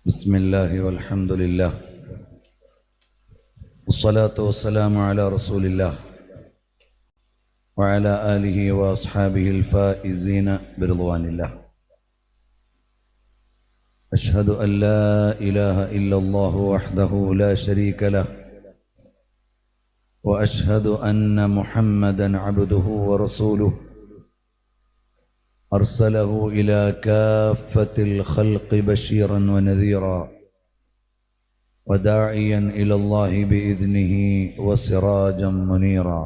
बिस्मिल्लाह वल्हम्दुलिल्लाह वस्सलातु वस्सलामु अला रसूलिल्लाह व अला आलिहि व अस्हाबिहिल फाइज़ीन बिरिज़वानिल्लाह। अशहदु अन ला इलाहा इल्लल्लाहु वहदहु ला शरीका लह व अशहदु अन्ना मुहम्मदन अब्दुहु व रसूलुहु अरसलहु इला काफ़्फ़तिल ख़ल्क़ि बशीरन व नज़ीरा वदाइयन इलल्लाहि बिइज़्निहि व सिराजम मुनीरा।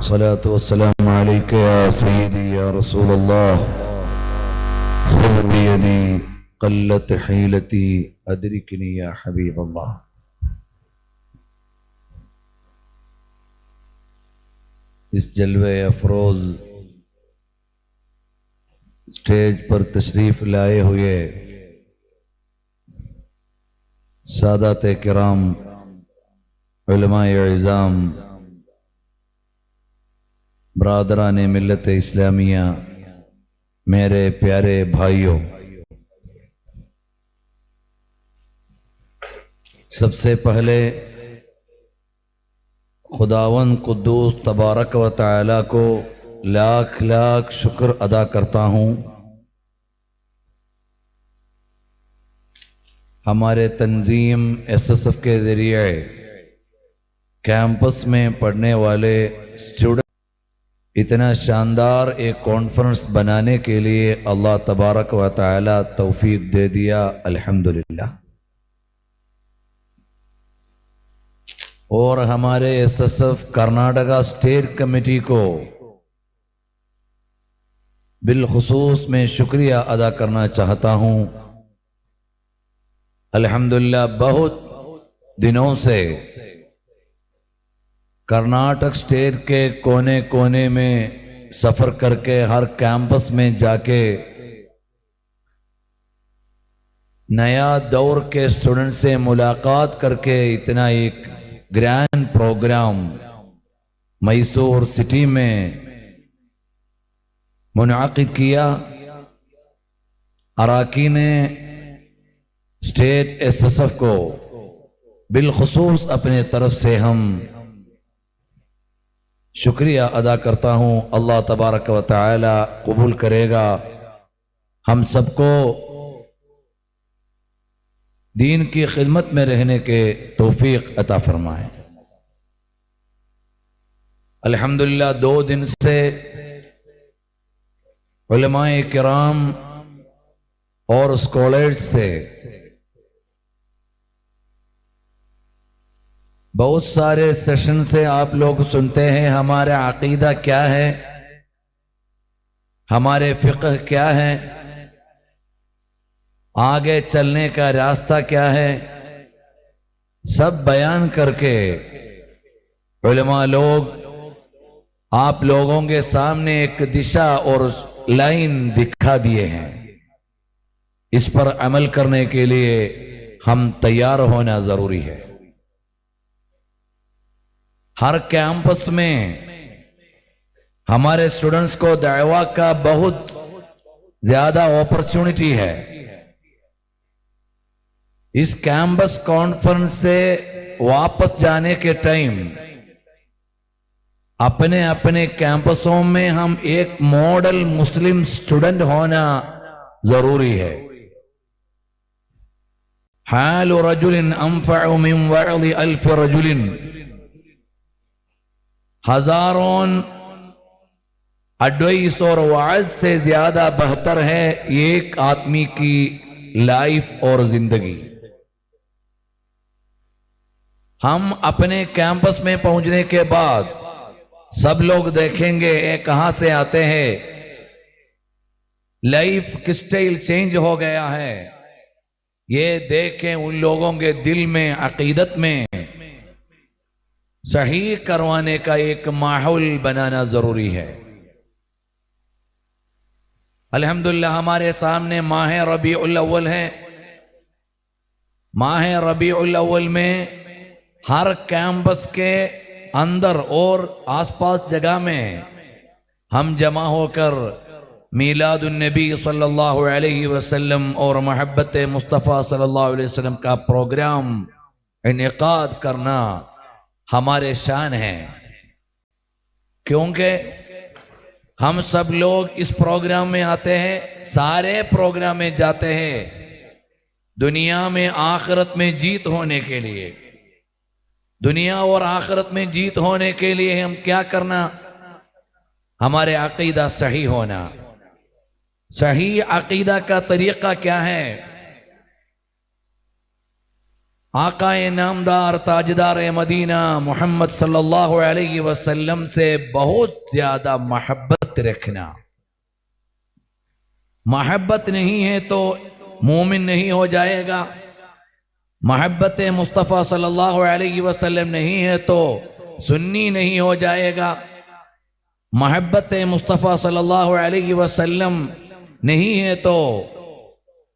सलातु वस्सलामु अलैका या सय्यदी या रसूलल्लाह खुज़ बियदी क़ल्लत हीलती अदरिकनी या हबीबल्लाह। इस जलवे अफरोज़ स्टेज पर तशरीफ़ लाए हुए सादात किराम, उलमाए इज़ाम, ब्रादरान मिल्लत इस्लामिया, मेरे प्यारे भाइयों, सबसे पहले खुदावन कुद्दूस तबारक व तआला को लाख लाख शुक्र अदा करता हूँ। हमारे तंजीम एसएसएफ के ज़रिए कैंपस में पढ़ने वाले स्टूडेंट इतना शानदार एक कॉन्फ्रेंस बनाने के लिए अल्लाह तबारक व तआला तौफीक दे दिया, अल्हम्दुलिल्लाह। और हमारे एसएसएफ कर्नाटका स्टेट कमेटी को बिलखुसूस में शुक्रिया अदा करना चाहता हूँ। अल्हम्दुलिल्लाह बहुत दिनों से कर्नाटक स्टेट के कोने कोने में सफ़र करके हर कैंपस में जाके नया दौर के स्टूडेंट से मुलाकात करके इतना एक ग्रैंड प्रोग्राम मैसूर सिटी में मुनाकिद किया। अराकीन स्टेट एसएसएफ को बिलखुसूस अपने तरफ से हम शुक्रिया अदा करता हूँ। अल्लाह तबारक व तआला कबूल करेगा, हम सबको दीन की खिदमत में रहने के तौफीक अता फरमाए। अल्हम्दुलिल्लाह 2 दिन से उलमाए किराम और स्कॉलर्स से बहुत सारे सेशन से आप लोग सुनते हैं हमारा अकीदा क्या है, हमारे फ़िक़्ह क्या है, आगे चलने का रास्ता क्या है, सब बयान करके उलमा लोग आप लोगों के सामने एक दिशा और लाइन दिखा दिए हैं। इस पर अमल करने के लिए हम तैयार होना जरूरी है। हर कैंपस में हमारे स्टूडेंट्स को दावा का बहुत ज्यादा अपॉर्चुनिटी है। इस कैंपस कॉन्फ्रेंस से वापस जाने के टाइम अपने अपने कैंपसों में हम एक मॉडल मुस्लिम स्टूडेंट होना जरूरी है। हाल रजुलिन अनफअ मिन वअज़ि अल्फ रजुलिन, हजारों एडवाइस और वाज से ज्यादा बेहतर है एक आदमी की लाइफ और जिंदगी। हम अपने कैंपस में पहुंचने के बाद सब लोग देखेंगे ये कहां से आते हैं, लाइफ की स्टाइल चेंज हो गया है। ये देखें उन लोगों के दिल में अकीदत में सही करवाने का एक माहौल बनाना जरूरी है। अल्हम्दुलिल्लाह हमारे सामने माह रबीउल अव्वल है। माह रबीउल अव्वल में हर कैंपस के अंदर और आसपास जगह में हम जमा होकर मीलादुन नबी सल्लल्लाहु अलैहि वसल्लम और मोहब्बत मुस्तफ़ा सल्लल्लाहु अलैहि वसल्लम का प्रोग्राम इनेकाद करना हमारे शान है, क्योंकि हम सब लोग इस प्रोग्राम में आते हैं, सारे प्रोग्राम में जाते हैं दुनिया में आखिरत में जीत होने के लिए। दुनिया और आखिरत में जीत होने के लिए हम क्या करना, हमारे अकीदा सही होना। सही अकीदा का तरीका क्या है? आकाए नामदार ताजदार मदीना मोहम्मद सल्लल्लाहु अलैहि वसल्लम से बहुत ज्यादा मोहब्बत रखना। मोहब्बत नहीं है तो मोमिन नहीं हो जाएगा। मोहब्बत मुस्तफ़ा सल्लल्लाहु अलैहि वसल्लम नहीं है तो सुन्नी नहीं हो जाएगा। मोहब्बत मुस्तफ़ा सल्लल्लाहु अलैहि वसल्लम नहीं है तो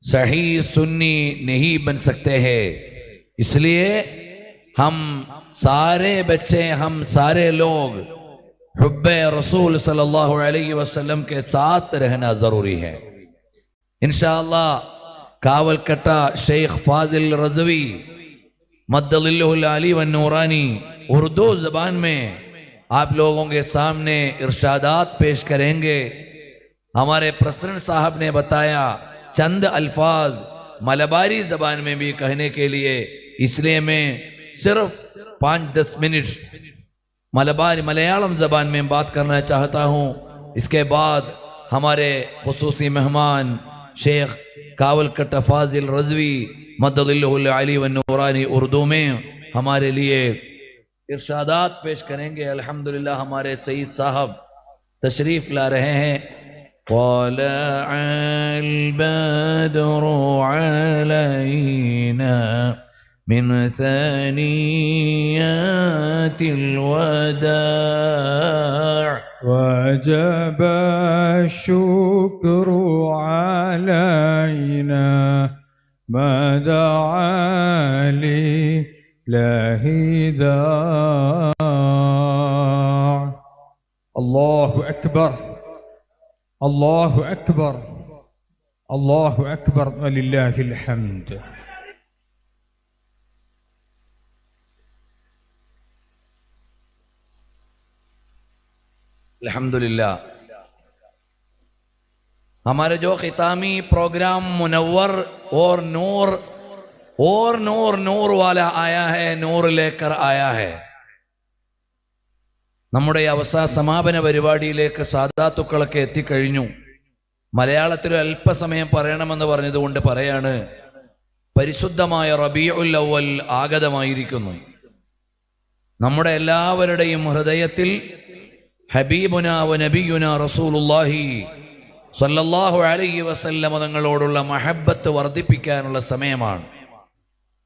सही सुन्नी नहीं बन सकते हैं। इसलिए हम सारे बच्चे, हम सारे लोग हुब्बे रसूल सल्लल्लाहु अलैहि वसल्लम के साथ रहना जरूरी है। इंशाअल्लाह कावलकट्टा शेख फाजिल रज़वी मद्दलिल्लाहुल आली व नूरानी उर्दू ज़बान में आप लोगों के सामने इरशादात पेश करेंगे। हमारे प्रेसिडेंट साहब ने बताया चंद अल्फाज मलबारी ज़बान में भी कहने के लिए, इसलिए मैं सिर्फ 5-10 मिनट मलबारी मलयालम ज़बान में बात करना चाहता हूँ। इसके बाद हमारे खुसूसी मेहमान शेख कावलकट्टा फाजिल रज़वी मद्दलिल्लाहुल आली व नूरानी उर्दू में हमारे लिए इरशादात पेश करेंगे। अल्हम्दुलिल्लाह हमारे सईद साहब तशरीफ ला रहे हैं। तलअल बद्रु अलैना मिन सनियातिल वदा' वजब शुक्रु अलैना मदअ लिल्लाहि दाअ। अल्लाहु अकबर, अल्लाहु अकबर, अल्लाहु अकबर वलिल्लाहिल हम्द। अल्हम्दुलिल्लाह हमारे जो खितामी प्रोग्राम मुनव्वर और नूर वाला आया है, नूर लेकर आया है। നമ്മുടെ സമാപന പരിപാടിയിലേക്ക് സാദാത്തുക്കളൊക്കെ എത്തിക്കഴിഞ്ഞു. മലയാളത്തിൽ അല്പസമയം പറയണമെന്ന് പറഞ്ഞതുകൊണ്ട് പറയാണ്. പരിശുദ്ധമായ റബീഉൽ അവ്വൽ ആഗതമായിരിക്കുന്നു. നമ്മുടെ എല്ലാവരുടെയും ഹൃദയത്തിൽ ഹബീബുന വ നബിയുന റസൂലുള്ളാഹി സല്ലല്ലാഹു അലൈഹി വസല്ലം തങ്ങളോടുള്ള മഹബ്ബത്ത് വർദ്ധിപ്പിക്കാനുള്ള സമയമാണ്.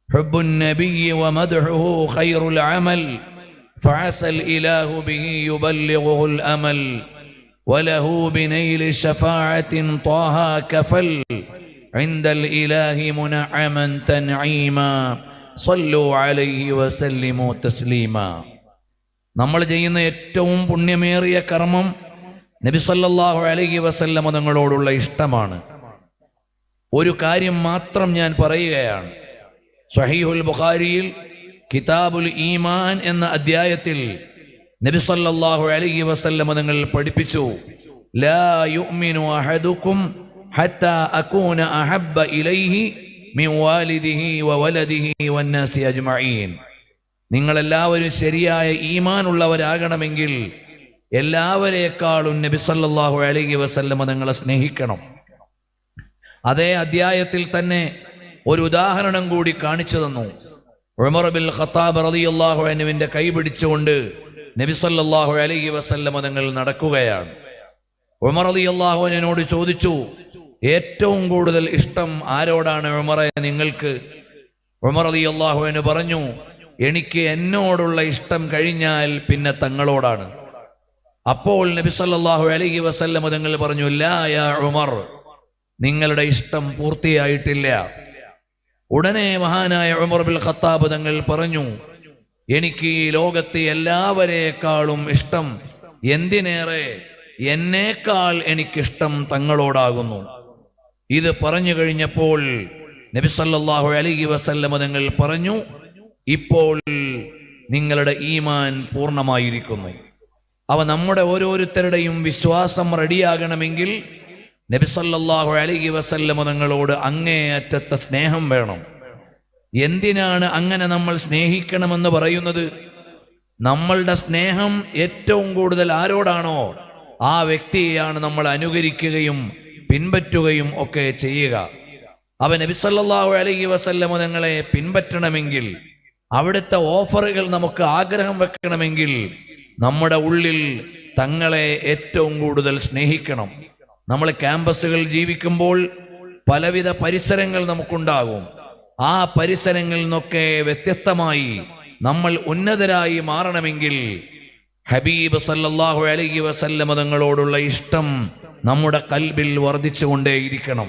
ഹുബ്ബുൻ നബിയ്യി വ മദ്ഹുഹു ഖൈറുൽ അമൽ فعسى الإله به يبلغه الأمل وله بنيل شفاعة طه كفل عند الإله منعما تنعيما صلوا عليه وسلموا تسليما. നമ്മൾ ചെയ്യുന്ന ഏറ്റവും പുണ്യമേറിയ കർമ്മം നബി സല്ലല്ലാഹു അലൈഹി വസല്ലം തങ്ങളോടുള്ള ഇഷ്ടമാണ്. ഒരു കാര്യം മാത്രം ഞാൻ പറയുകയാണ്. സ്വഹീഹുൽ ബുഖാരിയിൽ കിതാബുൽ ഈമാൻ എന്ന അധ്യായത്തിൽ നബി സല്ലല്ലാഹു അലൈഹി വസല്ലം തങ്ങൾ പഠിപ്പിച്ചു, ലാ യുഅ്മിനു അഹദുക്കും ഹത്താ അകൂന അഹബ്ബ ഇലൈഹി മിൻ വാലിദിഹി വ വലദിഹി വന്നാസി അജ്മഈൻ. നിങ്ങളെല്ലാവരും ശരിയായ ഈമാൻ ഉള്ളവരാകണമെങ്കിൽ എല്ലാവരേക്കാളും നബി സല്ലല്ലാഹു അലൈഹി വസല്ലം തങ്ങളെ സ്നേഹിക്കണം. അതേ അധ്യായത്തിൽ തന്നെ ഒരു ഉദാഹരണം കൂടി കാണിച്ചു തന്നു. ഉമർ ബിൻ ഖത്താബ് റളിയല്ലാഹു അൻഹുവിന്റെ കൈ പിടിച്ചുകൊണ്ട് നബി സല്ലല്ലാഹു അലൈഹി വസല്ലം തങ്ങൾ നടക്കുകയാണ്. ഉമർ റളിയല്ലാഹു അൻഹുവിനോട് ചോദിച്ചു, ഏറ്റവും കൂടുതൽ ഇഷ്ടം ആരോടാണ് ഉമറെ നിങ്ങൾക്ക്? ഉമർ റളിയല്ലാഹു അൻഹു പറഞ്ഞു, എനിക്ക് എന്നോടുള്ള ഇഷ്ടം കഴിഞ്ഞാൽ പിന്നെ തങ്ങളോടാണ്. അപ്പോൾ നബി സല്ലല്ലാഹു അലൈഹി വസല്ലം തങ്ങൾ പറഞ്ഞു, ലാ യാ ഉമർ, നിങ്ങളുടെ ഇഷ്ടം പൂർത്തിയായിട്ടില്ല. ഉടനെ മഹാനായ ഉമർ ബിൻ ഖത്താബ് തങ്ങൾ പറഞ്ഞു, എനിക്ക് ഈ ലോകത്തെ എല്ലാവരേക്കാളും ഇഷ്ടം, എന്തിനേറെ എന്നേക്കാൾ എനിക്കിഷ്ടം തങ്ങളോടാകുന്നു. ഇത് പറഞ്ഞു കഴിഞ്ഞപ്പോൾ നബി സല്ലല്ലാഹു അലൈഹി വസല്ലം തങ്ങൾ പറഞ്ഞു, ഇപ്പോൾ നിങ്ങളുടെ ഈമാൻ പൂർണ്ണമായിരിക്കുന്നു. അവ നമ്മുടെ ഓരോരുത്തരുടെയും വിശ്വാസം റെഡിയാകണമെങ്കിൽ നബി സല്ലല്ലാഹു അലൈഹി വസല്ലം തങ്ങളോട് അങ്ങേയറ്റത്തെ സ്നേഹം വേണം. എന്തിനാണ് അങ്ങനെ നമ്മൾ സ്നേഹിക്കണമെന്ന് പറയുന്നത്? നമ്മളുടെ സ്നേഹം ഏറ്റവും കൂടുതൽ ആരോടാണോ ആ വ്യക്തിയെയാണ് നമ്മൾ അനുകരിക്കുകയും പിൻപറ്റുകയും ഒക്കെ ചെയ്യുക. അവ നബി സല്ലല്ലാഹു അലൈഹി വസല്ലം തങ്ങളെ പിൻപറ്റണമെങ്കിൽ, അവിടുത്തെ ഓഫറുകൾ നമുക്ക് ആഗ്രഹം വെക്കണമെങ്കിൽ നമ്മുടെ ഉള്ളിൽ തങ്ങളെ ഏറ്റവും കൂടുതൽ സ്നേഹിക്കണം. നമ്മൾ ക്യാമ്പസുകൾ ജീവിക്കുമ്പോൾ പലവിധ പരിസരങ്ങൾ നമുക്കുണ്ടാകും. ആ പരിസരങ്ങളിൽ നിന്നൊക്കെ വ്യത്യസ്തമായി നമ്മൾ ഉന്നതരായി മാറണമെങ്കിൽ ഹബീബ് സല്ലല്ലാഹു അലൈഹി വസല്ലം തങ്ങളോടുള്ള ഇഷ്ടം നമ്മുടെ കൽബിൽ വർദ്ധിച്ചുകൊണ്ടേയിരിക്കണം.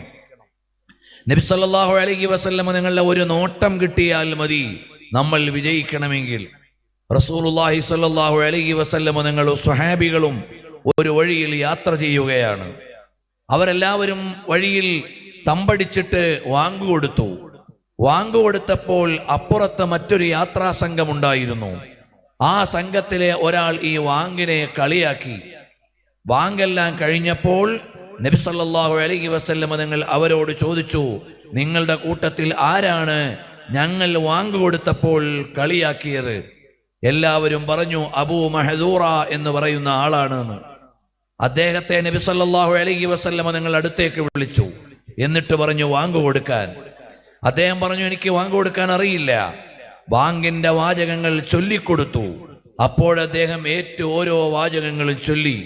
നബി സല്ലല്ലാഹു അലൈഹി വസല്ലം തങ്ങളുടെ ഒരു നോട്ടം കിട്ടിയാൽ മതി നമ്മൾ വിജയിക്കണമെങ്കിൽ. റസൂലുള്ളാഹി സ്വല്ലല്ലാഹു അലൈഹി വസല്ലം തങ്ങളും സ്വഹാബികളും ഒരു വഴിയിൽ യാത്ര ചെയ്യുകയാണ്. അവരെല്ലാവരും വഴിയിൽ തമ്പടിച്ചിട്ട് വാങ്ങുകൊടുത്തു. വാങ്ങുകൊടുത്തപ്പോൾ അപ്പുറത്ത് മറ്റൊരു യാത്രാ സംഘമുണ്ടായിരുന്നു. ആ സംഘത്തിലെ ഒരാൾ ഈ വാങ്ങിനെ കളിയാക്കി. വാങ്ങെല്ലാം കഴിഞ്ഞപ്പോൾ നബി സല്ലല്ലാഹു അലൈഹി വസല്ലം തങ്ങൾ അവരോട് ചോദിച്ചു, നിങ്ങളുടെ കൂട്ടത്തിൽ ആരാണ് ഞങ്ങൾ വാങ്ങുകൊടുത്തപ്പോൾ കളിയാക്കിയത്? എല്ലാവരും പറഞ്ഞു, അബൂ മഹദൂറ എന്ന് പറയുന്ന ആളാണെന്ന്. അദ്ദേഹത്തെ നബി സല്ലല്ലാഹു അലൈഹി വസല്ലം തങ്ങൾ അടുത്തേക്ക് വിളിച്ചു. എന്നിട്ട് പറഞ്ഞു വാങ്ങുകൊടുക്കാൻ. അദ്ദേഹം പറഞ്ഞു, എനിക്ക് വാങ്ങുകൊടുക്കാൻ അറിയില്ല. വാങ്ങിന്റെ വാചകങ്ങൾ ചൊല്ലിക്കൊടുത്തു. അപ്പോഴദ്ദേഹം ഓരോ വാചകങ്ങളും ചൊല്ലി.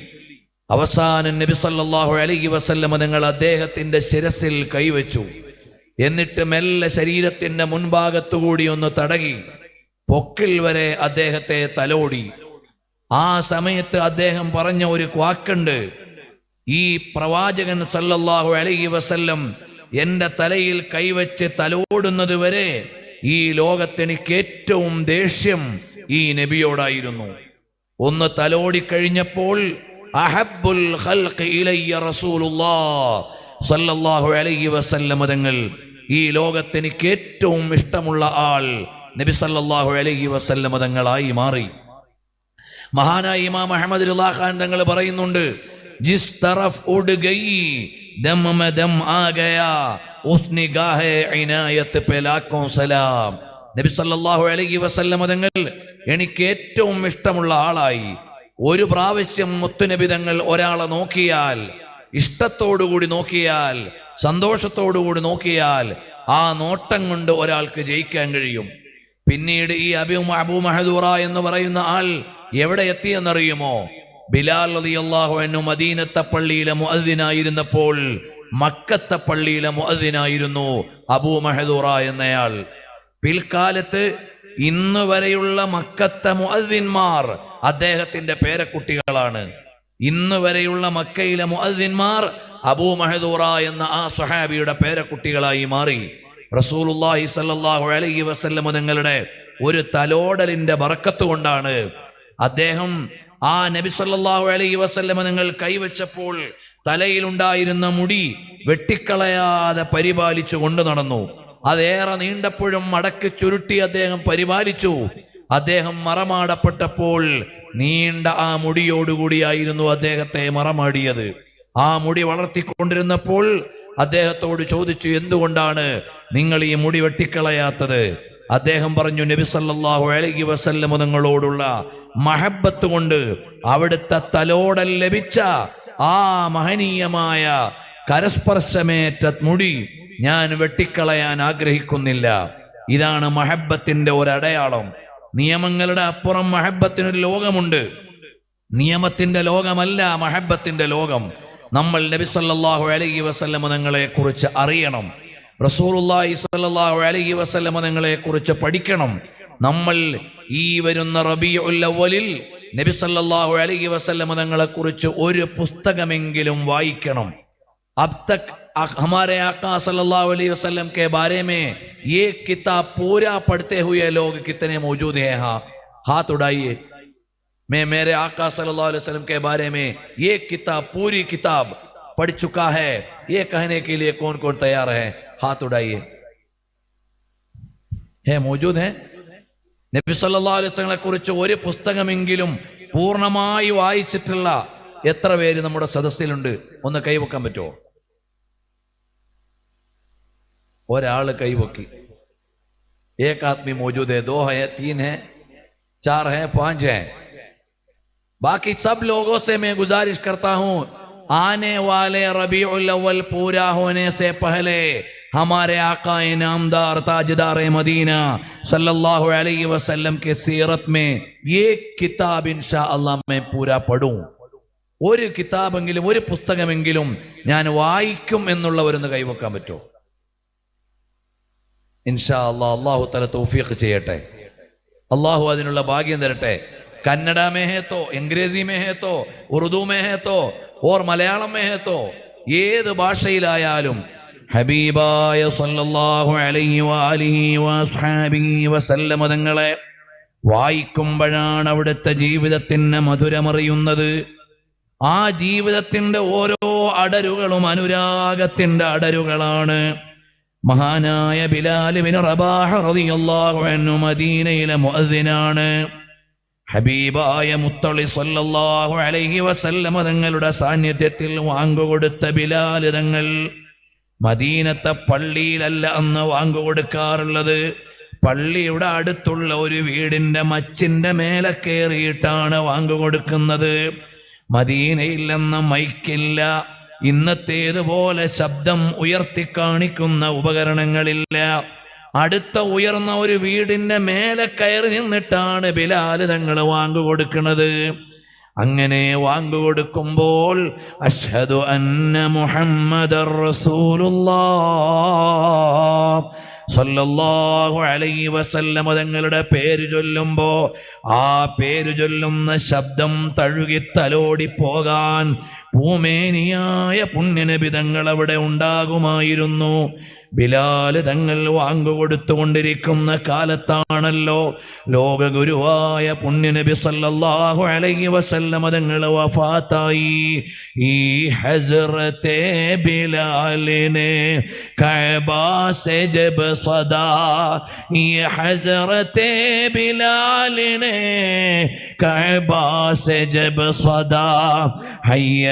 അവസാനം നബി സല്ലല്ലാഹു അലൈഹി വസല്ലം തങ്ങൾ അദ്ദേഹത്തിന്റെ ശിരസിൽ കൈവച്ചു. എന്നിട്ട് മെല്ലെ ശരീരത്തിന്റെ മുൻഭാഗത്തുകൂടി ഒന്ന് തടകി പൊക്കിൽ വരെ അദ്ദേഹത്തെ തലോടി. ആ സമയത്ത് അദ്ദേഹം പറഞ്ഞ ഒരു വാക്കുണ്ട്, ഈ പ്രവാചകൻ സല്ലല്ലാഹു അലൈഹി വസല്ലം എന്റെ തലയിൽ കൈവച്ച് തലോടുന്നത് വരെ ഈ ലോകത്തെനിക്ക് ഏറ്റവും ദേഷ്യം ഈ നബിയോടായിരുന്നു. ഒന്ന് തലോടിക്കഴിഞ്ഞപ്പോൾ അഹബ്ബുൽ ഖൽഖി ഇലയ്യ റസൂലുള്ളാഹ് സല്ലല്ലാഹു അലൈഹി വസല്ലം തങ്ങൾ, ഈ ലോകത്തെനിക്ക് ഏറ്റവും ഇഷ്ടമുള്ള ആൾ നബി സല്ലല്ലാഹു അലൈഹി വസല്ലം തങ്ങളായി മാറി. മഹാനായ ഇമാം അഹ്മദ് റിളാ ഖാൻ തങ്ങൾ പറയുന്നുണ്ട്, ജിസ് തറഫ് ഉഡ് ഗയി ദം മേ ദം ആ ഗയാ ഉസ് നിഗാഹെ ഇനായത്ത് പേ ലാഖോ സലാം. നബി സല്ലല്ലാഹു അലൈഹി വസല്ലം തങ്ങൾ എനിക്ക് ഏറ്റവും ഇഷ്ടമുള്ള ആളായി. ഒരു പ്രാവശ്യം മുത്തുനബി തങ്ങൾ ഒരാളെ നോക്കിയാൽ, ഇഷ്ടത്തോടുകൂടി നോക്കിയാൽ, സന്തോഷത്തോടുകൂടി നോക്കിയാൽ ആ നോട്ടം കൊണ്ട് ഒരാൾക്ക് ജയിക്കാൻ കഴിയും. പിന്നീട് ഈ അബൂ മഹദൂറ എന്ന് പറയുന്ന ആൾ എവിടെ എത്തിയെന്നറിയുമോ? ബിലാൽ റളിയല്ലാഹു അൻഹു മദീനത്തെ പള്ളിയിലെ മുഅദ്ദിനായിരുന്നപ്പോൾ മക്കത്തെ പള്ളിയിലെ മുഅദ്ദിനായിരുന്നു അബൂ മഹദൂറ എന്നയാൾ. പിൽക്കാലത്ത് ഇന്ന് വരെയുള്ള മക്കത്തെ മുഅദ്ദിന്മാർ അദ്ദേഹത്തിന്റെ പേരക്കുട്ടികളാണ്. ഇന്ന് വരെയുള്ള മക്കയിലെ മുഅദ്ദിന്മാർ അബൂ മഹദൂറ എന്ന ആ സ്വഹാബിയുടെ പേരക്കുട്ടികളായി മാറി. റസൂലുള്ളാഹി സ്വല്ലല്ലാഹു അലൈഹി വസല്ലം തങ്ങളുടെ ഒരു തലോടലിന്റെ ബറക്കത്ത് കൊണ്ടാണ് അദ്ദേഹം ആ നബി സല്ലല്ലാഹു അലൈഹി വസല്ലം തങ്ങൾ കൈവച്ചപ്പോൾ തലയിലുണ്ടായിരുന്ന മുടി വെട്ടിക്കളയാതെ പരിപാലിച്ചു കൊണ്ടു നടന്നു. അതേറെ നീണ്ടപ്പോഴും മടക്കി ചുരുട്ടി അദ്ദേഹം പരിപാലിച്ചു. അദ്ദേഹം മറമാടപ്പെട്ടപ്പോൾ നീണ്ട ആ മുടിയോടുകൂടിയായിരുന്നു അദ്ദേഹത്തെ മറമാടിയത്. ആ മുടി വളർത്തിക്കൊണ്ടിരുന്നപ്പോൾ അദ്ദേഹത്തോട് ചോദിച്ചു, എന്തുകൊണ്ടാണ് നിങ്ങൾ ഈ മുടി വെട്ടിക്കളയാത്തത്? അദ്ദേഹം പറഞ്ഞു, നബി സല്ലല്ലാഹു അലൈഹി വസല്ലം തങ്ങളോടുള്ള മഹബത്ത് കൊണ്ട് അവിടുത്തെ തലോടൽ ലഭിച്ച ആ മഹനീയമായ കരസ്പർശമേറ്റ മുടി ഞാൻ വെട്ടിക്കളയാൻ ആഗ്രഹിക്കുന്നില്ല. ഇതാണ് മഹബത്തിന്റെ ഒരടയാളം. നിയമങ്ങളുടെ അപ്പുറം മഹബത്തിനൊരു ലോകമുണ്ട്. നിയമത്തിന്റെ ലോകമല്ല മഹബത്തിന്റെ ലോകം. നമ്മൾ നബി സല്ലല്ലാഹു അലൈഹി വസല്ലം തങ്ങളെ കുറിച്ച് അറിയണം. റസൂലുള്ളാഹി സ്വല്ലല്ലാഹു അലൈഹി വസല്ലം തങ്ങളെ കുറിച്ച് പഠിക്കണം. നമ്മൾ ഈ വരുന്ന റബീഉൽ അവ്വലിൽ നബി സല്ലല്ലാഹു അലൈഹി വസല്ലം തങ്ങളെ കുറിച്ച് ഒരു പുസ്തകമെങ്കിലും വായിക്കണം. अब तक हमारे आका सल्लल्लाहु अलैहि वसल्लम के बारे में ये किताब पूरा पढ़ते हुए लोग कितने मौजूद हैं? हाँ, हाथ उड़ाइए. मैं मेरे आका सल्लल्लाहु अलैहि वसल्लम के बारे में ये किताब, पूरी किताब पढ़ चुका है, ये कहने के लिए कौन कौन तैयार है? हाथ उठाइए। है, मौजूद है? നബി സല്ലല്ലാഹു അലൈഹി വസല്ലമയെ കുറിച്ച് ഒരു പുസ്തകമെങ്കിലും പൂർണ്ണമായി വായിച്ചിട്ടുള്ള എത്ര പേര് നമ്മുടെ സദസ്സിലുണ്ട്? ഒന്ന് കൈവക്കാൻ പറ്റുമോ? ഒരാള് കൈവക്കി. एक आदमी मौजूद है, 2 है, 3 है, 4 है, 5 है. बाकी सब लोगों से मैं गुजारिश करता हूं, आने वाले रबीउल अव्वल पूरा होने से पहले हमारे आका नामदार ताजदार मदीना सल्लल्लाहु अलैहि वसल्लम के सीरत में ये किताब इंशाअल्लाह मैं पूरा पढ़ूं. ഒരു കിതാബെങ്കിലും ഒരു പുസ്തകമെങ്കിലും ഞാൻ വായിക്കും എന്നുള്ളവരൊന്ന് കൈവക്കാൻ പറ്റുമോ? ഇൻഷാ അല്ലാഹ്. അല്ലാഹു തആല തൗഫീഖ് ചെയ്യട്ടെ. അല്ലാഹു അതിനുള്ള ഭാഗ്യം തരട്ടെ. कन्नड़ में है तो, अंग्रेजी में है तो, उर्दू में है तो, और मलयालम में है तो, ഏത് ഭാഷയിലായാലും ഹബീബായ സല്ലല്ലാഹു അലൈഹി വഅലിഹി വസ്ഹാബിഹി വസല്ലമ തങ്ങളെ വായിക്കുമ്പോഴാണ് അവിടുത്തെ ജീവിതത്തിന് മധുരമറിയുന്നത്. ആ ജീവിതത്തിന്റെ ഓരോ അടരുകളും അനുരാഗത്തിന്റെ അടരുകളാണ്. മഹാനായ ബിലാൽ ഇബ്നു റബാഹ് റളിയല്ലാഹു അൻഹു മദീനയിലെ മുഅദ്ദിനാണ്. ഹബീബായ മുത്തളി സല്ലല്ലാഹു അലൈഹി വസല്ലമ തങ്ങളുടെ സാന്നിധ്യത്തിൽ വാങ്ങുകൊടുത്ത ബിലാൽ തങ്ങൾ മദീനത്തെ പള്ളിയിലല്ല അന്ന് വാങ്ങുകൊടുക്കാറുള്ളത്. പള്ളിയുടെ അടുത്തുള്ള ഒരു വീടിന്റെ മച്ചിന്റെ മേലെ കയറിയിട്ടാണ് വാങ്ങുകൊടുക്കുന്നത്. മദീനയിൽ നിന്ന് മൈക്കില്ല, ഇന്നത്തേതുപോലെ ശബ്ദം ഉയർത്തി കാണിക്കുന്ന ഉപകരണങ്ങളില്ല. അടുത്ത ഉയർന്ന ഒരു വീടിന്റെ മേലെ കയറി നിന്നിട്ടാണ് ബിലാൽ തങ്ങൾ വാങ്ങുകൊടുക്കുന്നത്. അങ്ങനെ വാങ്ങുകൊടുക്കുമ്പോൾ അഷ്ഹദു അന്ന മുഹമ്മദർ റസൂലുള്ളാഹ് സല്ലല്ലാഹു അലൈഹി വസല്ലം തങ്ങളുടെ പേര് ചൊല്ലുമ്പോ ആ പേര് ചൊല്ലുന്ന ശബ്ദം തഴുകി തലോടി പോകാൻ പൂമേനിയായ പുണ്യനബി തങ്ങൾ അവിടെ ഉണ്ടാകുമായിരുന്നു. ബിലാൽ തങ്ങൾ വാങ്ങുകൊടുത്തുകൊണ്ടിരിക്കുന്ന കാലത്താണല്ലോ ലോകഗുരുവായ പുണ്യനബി സല്ലല്ലാഹു അലൈഹി വസല്ലം തങ്ങൾ വഫാത്തായി. ഈ ഹസ്രത്തെ ബിലാലിനെ കഅബ സെ ജബ് സദാ, ഈ ഹസ്രത്തെ ബിലാലിനെ കഅബ സെ ജബ് സദാ, ഹയ്യ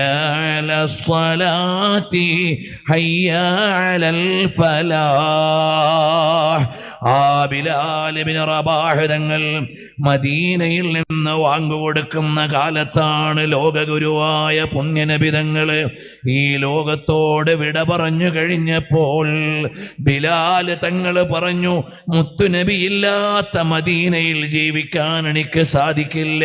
അലസ്സലാത്തി ഹയ്യ അലൽ ഫലാഹ്. ആ ബിലാൽ ഇബ്നു റബാഹ് തങ്ങൾ മദീനയിൽ നിന്ന് വാങ്ങുകൊടുക്കുന്ന കാലത്താണ് ലോകഗുരുവായ പുണ്യനബി തങ്ങൾ ഈ ലോകത്തോട് വിട പറഞ്ഞു കഴിഞ്ഞപ്പോൾ ബിലാൽ തങ്ങൾ പറഞ്ഞു, മുത്തുനബി ഇല്ലാത്ത മദീനയിൽ ജീവിക്കാൻ എനിക്ക് സാധിക്കില്ല,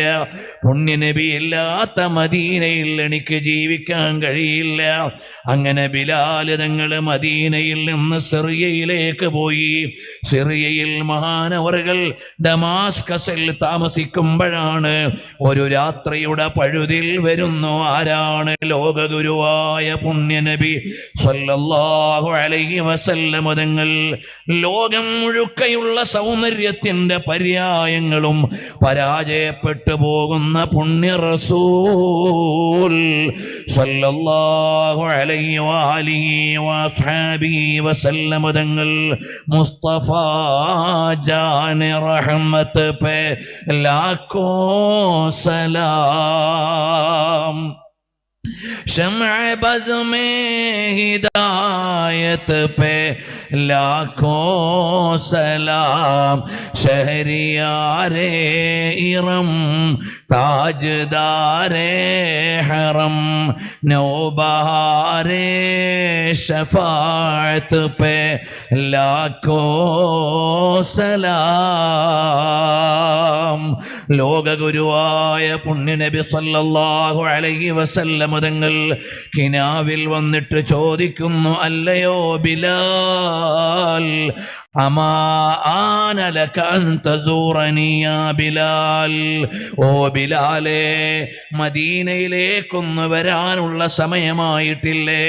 പുണ്യനബി ഇല്ലാത്ത മദീനയിൽ എനിക്ക് ജീവിക്കാൻ കഴിയില്ല. അങ്ങനെ ബിലാൽ തങ്ങൾ മദീനയിൽ നിന്ന് സിറിയയിലേക്ക് പോയി. സിറിയയിൽ മഹാനവറുകൾ ഡമാസ്കസിൽ താമസിക്കുമ്പോഴാണ് ഒരു രാത്രിയുടെ പഴുതിൽ വരുന്നു. ആരാണ്? ലോകഗുരുവായ പുണ്യനബി സല്ലല്ലാഹു അലൈഹി വസല്ലം തങ്ങൾ. ലോകം മുഴുക്കയുള്ള സൗന്ദര്യത്തിന്റെ പര്യായങ്ങളും പരാജയപ്പെട്ടു പോകുന്ന പുണ്യ റസൂൽ സല്ലല്ലാഹു അലൈഹി വഅലിഹി വസ്ഹാബിഹി വസല്ലം തങ്ങൾ മുസ്തഫ जाने रहमत पे लाखों सलाम, शम्अ बज़ में हिदायत पे लाखों सलाम, शहरियारे इरम ताजदारे हरम, नौबहारे शफाअत पे लाखों सलाम. ലോകഗുരുവായ പുണ്യനബി സല്ലല്ലാഹു അലൈഹി വസല്ലം തങ്ങൾ കിനാവിൽ വന്നിട്ട് ചോദിക്കുന്നു, അല്ലയോ ബിലാൽ, അമാ ആന ലക അൻ തസൂറനി യാ ബിലാൽ. ഓ ബിലാലേ, മദീനയിലേക്കൊന്ന് വരാനുള്ള സമയമായിട്ടില്ലേ?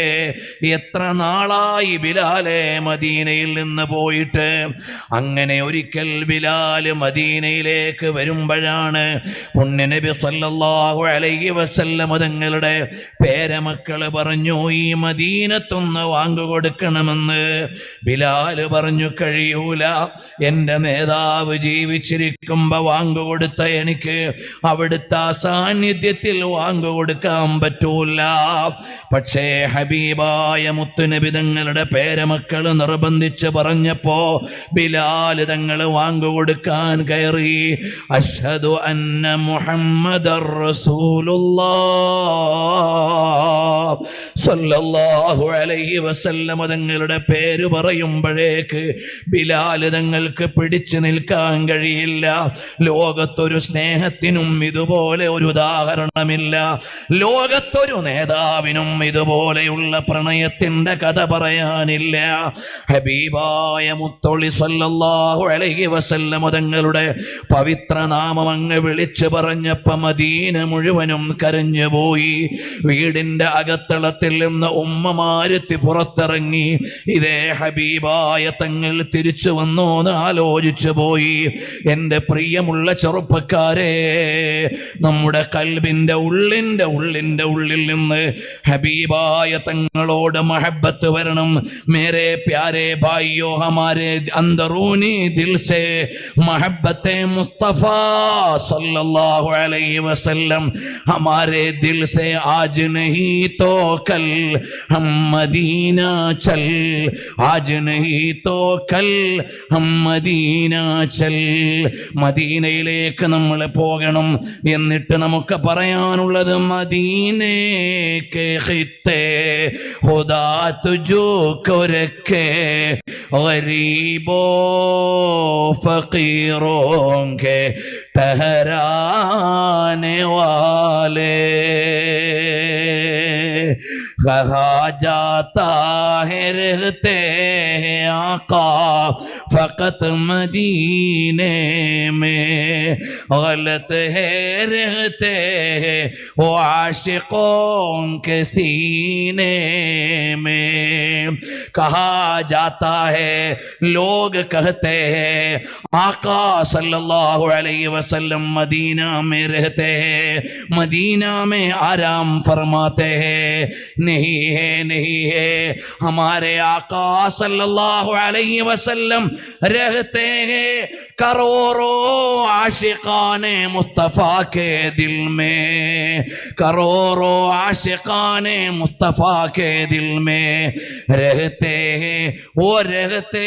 എത്ര നാളായി ബിലാലേ മദീനയിൽ നിന്ന് പോയിട്ട്? അങ്ങനെ ഒരിക്കൽ ബിലാല് മദീനയിലേക്ക് വരുമ്പോഴാണ് പുണ്യനബി സല്ലല്ലാഹു അലൈഹി വസല്ലം തങ്ങളുടെ പേരമക്കള് പറഞ്ഞു, ഈ മദീനത്തൊന്ന് വാങ്ങുകൊടുക്കണമെന്ന്. ബിലാല് പറഞ്ഞു, കഴിയൂല, എൻ്റെ നേതാവ് ജീവിച്ചിരിക്കുമ്പോ വാങ്ങുകൊടുത്ത എനിക്ക് അവിടുത്തെ സാന്നിധ്യത്തിൽ വാങ്ങുകൊടുക്കാൻ പറ്റൂല. പക്ഷേ ഹബീബായ മുത്തുനബി തങ്ങളുടെ പേരമക്കള് നിർബന്ധിച്ച് പറഞ്ഞപ്പോ ബിലാൽ തങ്ങൾ വാങ്ങുകൊടുക്കാൻ കയറി. അഷ്ഹദു അന്ന മുഹമ്മദർ റസൂലുള്ളാഹ് സ്വല്ലല്ലാഹു അലൈഹി വസല്ലം തങ്ങളുടെ പേര് പറയുമ്പോഴേക്ക് ബിലാൽ തങ്ങൾക്ക് പിടിച്ചു നിൽക്കാൻ കഴിയില്ല. ലോകത്തൊരു സ്നേഹത്തിനും ഇതുപോലെ ഒരു ഉദാഹരണമില്ല. ലോകത്തൊരു നേതാവിനും ഇതുപോലെയുള്ള പ്രണയത്തിന്റെ കഥ പറയാനില്ല. ഹബീബായ മുത്തൊളി സല്ലല്ലാഹു അലൈഹി വസല്ലം തങ്ങളുടെ പവിത്ര നാമം അങ്ങ് വിളിച്ചു പറഞ്ഞപ്പോ മദീന മുഴുവനും കരഞ്ഞുപോയി. വീടിന്റെ അകത്തളത്തിൽ നിന്ന് ഉമ്മമാരെത്തി പുറത്തിറങ്ങി, ഇതേ ഹബീബായ തങ്ങൾ തിരിച്ചു വന്നോ എന്ന് ആലോചിച്ചു പോയി. എൻ്റെ പ്രിയമുള്ള ചെറുപ്പക്കാരെ, നമ്മുടെ കൽബിന്റെ ഉള്ളിൽ നിന്ന് ഹബീബായ തങ്ങളോട് മഹബത്ത് വരണം. മേരെ പ്യാരെ ഭായിയോ, ഹമാരെ अंदरूनी दिल से मोहब्बत मुस्तफा सल्लल्लाहु अलैहि वसल्लम हमारे दिल से आज नहीं तो कल हम मदीना चल, आज नहीं तो कल हम मदीना चल. മദീനയിലേക്ക് നമ്മൾ പോകണം. എന്നിട്ട് നമുക്ക് പറയാനുള്ളത്, മദീനേക്ക് ഖിത്തേ ഖുദാ തുജോ കോ രഖേ गरीबों फकीरों के ठहराने वाले. कहा जाता है रहते हैं आका फकत मदीने में, गलत है रहते हैं वो आशिकों के सीने में. कहा जाता है, लोग कहते हैं, आका सल्लल्लाहु अलैहि वसल्लम मदीना में रहते हैं, मदीना में आराम फरमाते हैं. नहीं है, हमारे आका सल्लल्लाहु अलैहि वसल्लम रहते हैं करोड़ों आशिकाने मुस्तफा के दिल में, करोड़ों आशिकाने मुस्तफा के दिल में रहते हैं. वो रहते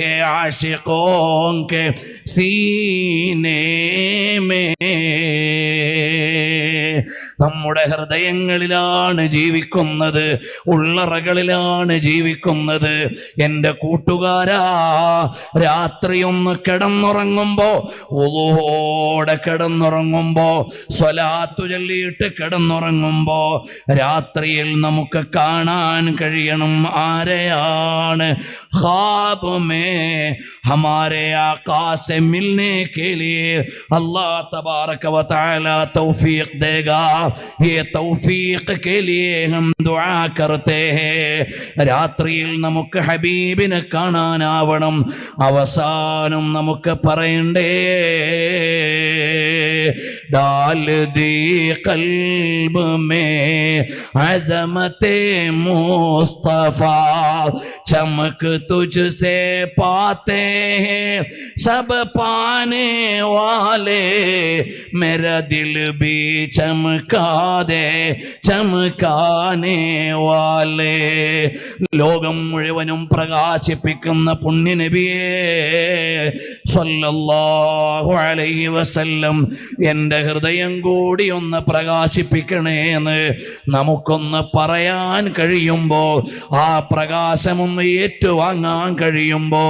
हैं आशिकों के सीने में. നമ്മുടെ ഹൃദയങ്ങളിലാണ് ജീവിക്കുന്നത്, ഉള്ളറകളിലാണ് ജീവിക്കുന്നത്. എൻ്റെ കൂട്ടുകാരാ, രാത്രിയൊന്ന് കിടന്നുറങ്ങുമ്പോ, വുളൂഓടെ കിടന്നുറങ്ങുമ്പോ, സ്വലാത്തു ചൊല്ലിയിട്ട് കിടന്നുറങ്ങുമ്പോ രാത്രിയിൽ നമുക്ക് കാണാൻ കഴിയണം ആരെയാണ്. ഖാബ് മേ ഹമാരെ ആഖാ സെ മിൽനെ കെ ലിയെ അല്ലാഹ് തബാറക വ തആല തൗഫീഖ് ദേഗാ. ये तौफीक के लिए हम दुआ करते हैं. രാത്രിയിൽ നമുക്ക് ഹബീബിനെ കാണാനാവണം. അവസാനം നമുക്ക് പറയണ്ടേ, डाल दी कल्ब में अज़मते मुस्तफा, चमक तुझसे पाते हैं सब पाने वाले, मेरा दिल भी चमका दे चमकाने वाले. ലോകം മുഴുവനും പ്രകാശിപ്പിക്കുന്ന പുണ്യനബിയേ സ്വല്ലല്ലാഹു അലൈഹി വസല്ലം, എൻ്റെ ഹൃദയം കൂടി ഒന്ന് പ്രകാശിപ്പിക്കണേന്ന് നമുക്കൊന്ന് പറയാൻ കഴിയുമ്പോൾ ആ പ്രകാശ പ്രയാസമൊന്ന് ഏറ്റുവാങ്ങാൻ കഴിയുമ്പോ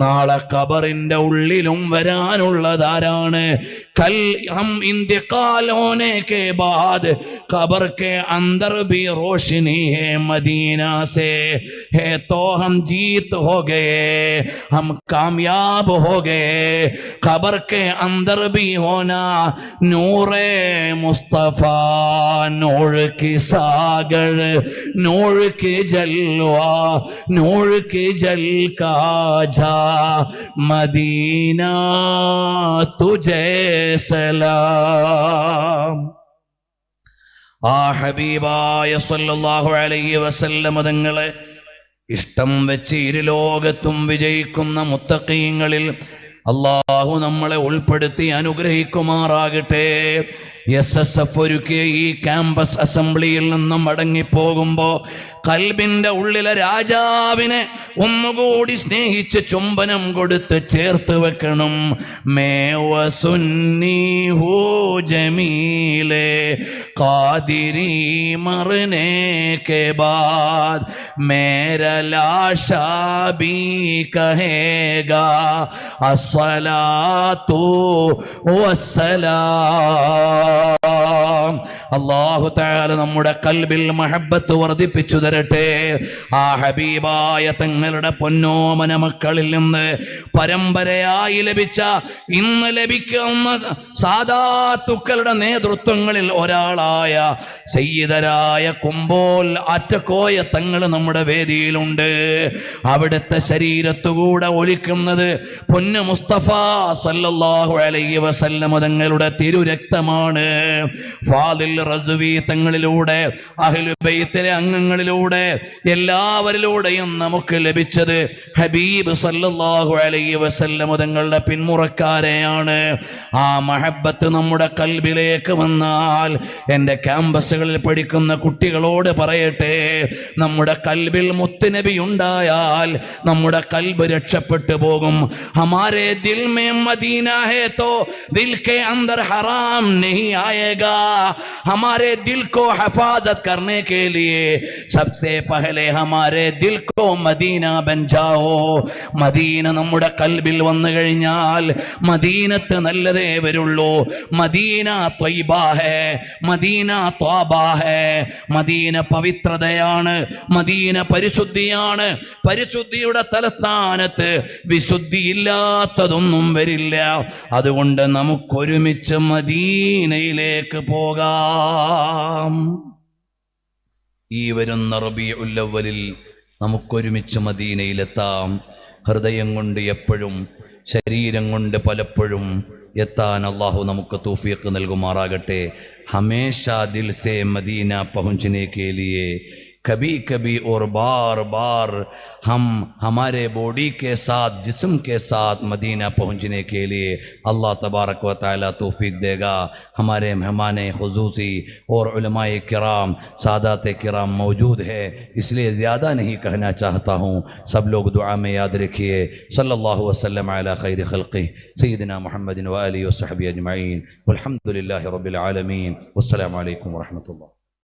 നാളെ ഖബറിന്റെ ഉള്ളിലും വരാനുള്ളതാരാണ്? कल हम इंतकाल होने के बाद कब्र के अंदर भी रोशनी है मदीना से है, तो हम जीत हो गए, हम कामयाब हो गए। कब्र के अंदर भी होना नूरे मुस्तफा, नूर की सागर, नूर की जलवा, नूर की जल का जा मदीना तुझे സലാം. ആ ഹബീബായ സല്ലല്ലാഹു അലൈഹി വസല്ലം തങ്ങളെ ഇഷ്ടം വെച്ച് ഇരുലോകത്തും വിജയിക്കുന്ന മുത്തഖീങ്ങളിൽ അല്ലാഹു നമ്മളെ ഉൾപ്പെടുത്തി അനുഗ്രഹിക്കുമാറാകട്ടെ. SSF ഒരുക്കിയ ഈ ക്യാമ്പസ് അസംബ്ലിയിൽ നിന്നും മടങ്ങിപ്പോകുമ്പോ കൽബിന്റെ ഉള്ളിലെ രാജാവിനെ ഒന്നുകൂടി സ്നേഹിച്ച് ചുംബനം കൊടുത്ത് ചേർത്ത് വെക്കണം. മേവസുന്നി ഹോ ജമീലെ ഖാദിരി മർനെ കെ ബാദ് മേരാ ലാശാ ബി കഹേഗാ അസ്സലാത്തു വസ്സലാം. അല്ലാഹു തആല നമ്മുടെ കൽബിൽ മഹബ്ബത്ത് വർദ്ധിപ്പിച്ചു തരട്ടെ. ആ ഹബീബായ തങ്ങളുടെ പൊന്നോമന മക്കളിൽ നിന്ന് പരമ്പരയായി ലഭിച്ച, ഇന്ന് ലഭിക്കുന്ന സാദാത്തുക്കളുടെ നേതൃത്വങ്ങളിൽ ഒരാളായ സയ്യിദരായ കുമ്പോൽ ആറ്റക്കോയ തങ്ങൾ നമ്മുടെ വേദിയിലുണ്ട്. അവിടുത്തെ ശരീരത്തുകൂടെ ഒലിക്കുന്നത് പൊന്നു മുസ്തഫ സല്ലല്ലാഹു അലൈഹി വസല്ലം തങ്ങളുടെ തിരുരക്തമാണ്. ഫാദിൽ റസ്വി തങ്ങളിലൂടെ, അഹ്ലു ബൈത്തിലെ അംഗങ്ങളിലൂടെ, എല്ലാവരിലൂടെയും നമുക്ക് ലഭിച്ചത് ഹബീബ് സല്ലല്ലാഹു അലൈഹി വസല്ലം തങ്ങളുടെ പിന്മുറക്കാരെയാണ്. ആ മഹബ്ബത്ത് നമ്മുടെ കൽബിലേക്ക് വന്നാൽ, എൻ്റെ ക്യാമ്പസുകളിൽ പഠിക്കുന്ന കുട്ടികളോട് പറയട്ടെ, നമ്മുടെ കൽബിൽ മുത്തുനബി ഉണ്ടായാൽ നമ്മുടെ കൽബ് രക്ഷപ്പെട്ടു പോകും. ഹമാരെ ദിൽ മേ മദീന ഹേ തോ ദിൽ के अंदर हराम नहीं आएगा। हमारे दिल को हिफाजत करने के लिए सबसे पहले हमारे दिल को मदीना बन जाओ. മദീന നമ്മുടെ കൽബിൽ വന്നു കഴിഞ്ഞാൽ മദീനത്ത് നല്ലതേ വരുള്ളൂ. മദീന ത്വയ്ബ ഹേ, മദീന ത്വാബ ഹേ. മദീന പവിത്രതയാണ്, മദീന പരിശുദ്ധിയാണ്. പരിശുദ്ധിയുടെ തലസ്ഥാനത്ത് വിശുദ്ധിയില്ലാത്തതൊന്നും വരില്ല. അതുകൊണ്ട് നമുക്കൊരുമിച്ച് മദീനയിലേക്ക് പോകാം. ഈ വരുന്ന റബീഉൽ അവ്വലിൽ നമുക്കൊരുമിച്ച് മദീനയിലെത്താം. ഹൃദയം കൊണ്ട് എപ്പോഴും, ശരീരം കൊണ്ട് പലപ്പോഴും എത്താൻ അള്ളാഹു നമുക്ക് തൗഫീഖ് നൽകുമാറാകട്ടെ. ഹമേശാ ദിൽ സേ മദീന പहुंचने के लिए कभी कभी और बार बार हम हमारे बॉडी के साथ, जिस्म के साथ मदीना पहुंचने के लिए अल्लाह तबारक व तआला तौफीक देगा. हमारे मेहमान खुसूसी और उलमाए किराम, सादात किराम मौजूद है, इसलिए ज़्यादा नहीं कहना चाहता हूँ. सब लोग दुआ में याद रखिए. सल्लल्लाहु वसल्लम अला खैर खल्क़िह सय्यिदिना मुहम्मदिन व आलिहि व सहबिहि अजमईन. वल्हम्दुलिल्लाहि रब्बिल आलमीन. वस्सलामु अलैकुम व रहमतुल्लाह.